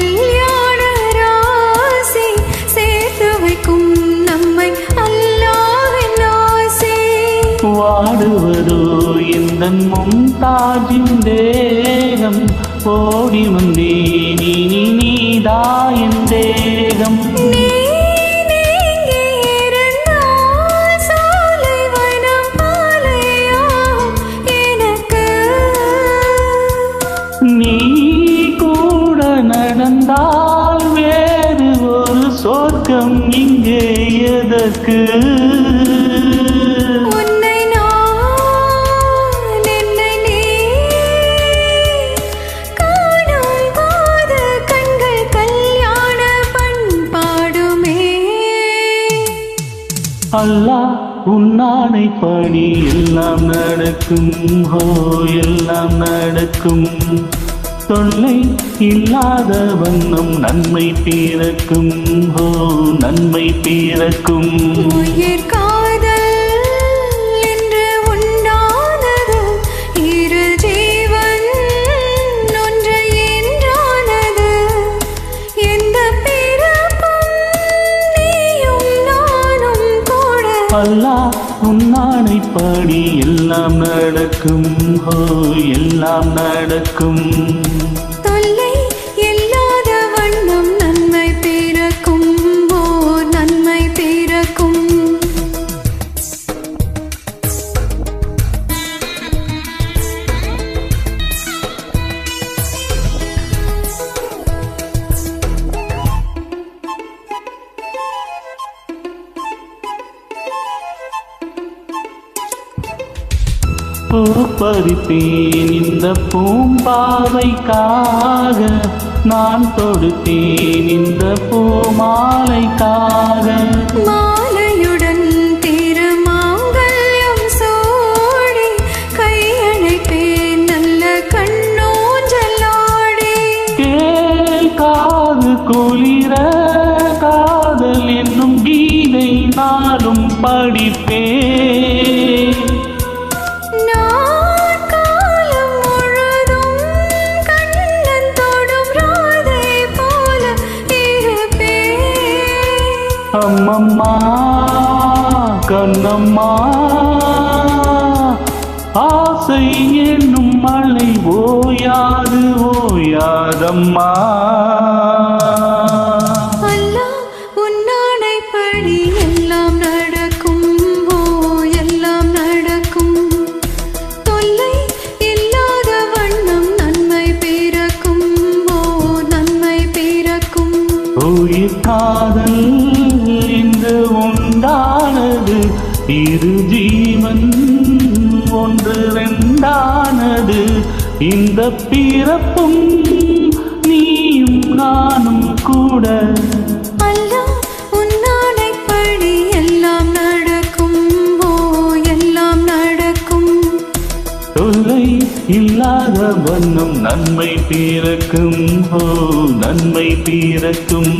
கல்யாண ராசி சேர்த்து வைக்கும் நம்மை அல்லாஹ்வின் ஆசை. வாடுவதோ இந்த மும்தாஜின் தேகம், ஓடி வந்தே நீதா என் தேகம். நீ கூட நடந்தால் வேறு ஒரு சொர்க்கம் இங்கே எதற்கு? உன்னை நான் என்னை நீ காணும் போது கண்கள் கல்யாண பண்பாடுமே. அல்லாஹ் உன்னானை படி எல்லாம் நடக்கும், ஹோ எல்லாம் நடக்கும். தொல்லை இல்லாத வண்ணம் நன்மை பிறக்கும், ஹோ நன்மை பிறக்கும். உயிர் காதல் என்று உண்டானது, இரு ஜீவன் ஒன்று என்றானது. எந்த பிறப்பும் நீயும் நானும் கூட. அல்லாஹ் உன்னானை பாடி எல்லாம் நடக்கும், ஹோ எல்லாம் நடக்கும். தொல்லை இல்லாத வண்ணம் நன்மை பிறக்கும், ஓ நன்மை பிறக்கும். பூ பறித்தேன் இந்த பூம்பாவைக்காக, நான் தொடுத்தேன் இந்த பூமாலைக்காக. மாலையுடன் திருமாங்கல்யம் சூடி, கையணைப்பேன் நல்ல கண்ணூஞ்சலாடி. கேட்காது குளிர காதல் என்னும் கீதை நாளும் படிப்பேன். அம்மம்மா கண்ணம்மா ஆசை என்னும் மழை ஓயாது ஓயாதம்மா. அல்லாஹ் உன்னானை படி எல்லாம் நடக்கும், ஓ எல்லாம் நடக்கும். தொல்லை இல்லாத வண்ணம் நன்மை பிறக்கும், ஓ நன்மை பிறக்கும். உயிர் காதல் இன்று உண்டானது, இரு ஜீவன் ஒன்று ரெண்டானது. இந்த பிறப்பும் நீயும் நானும் கூட. அல்லாஹ் உன்னானை படி எல்லாம் நடக்கும், ஓ எல்லாம் நடக்கும். தொல்லை இல்லாத வண்ணம் நன்மை பிறக்கும், ஓ நன்மை பிறக்கும்.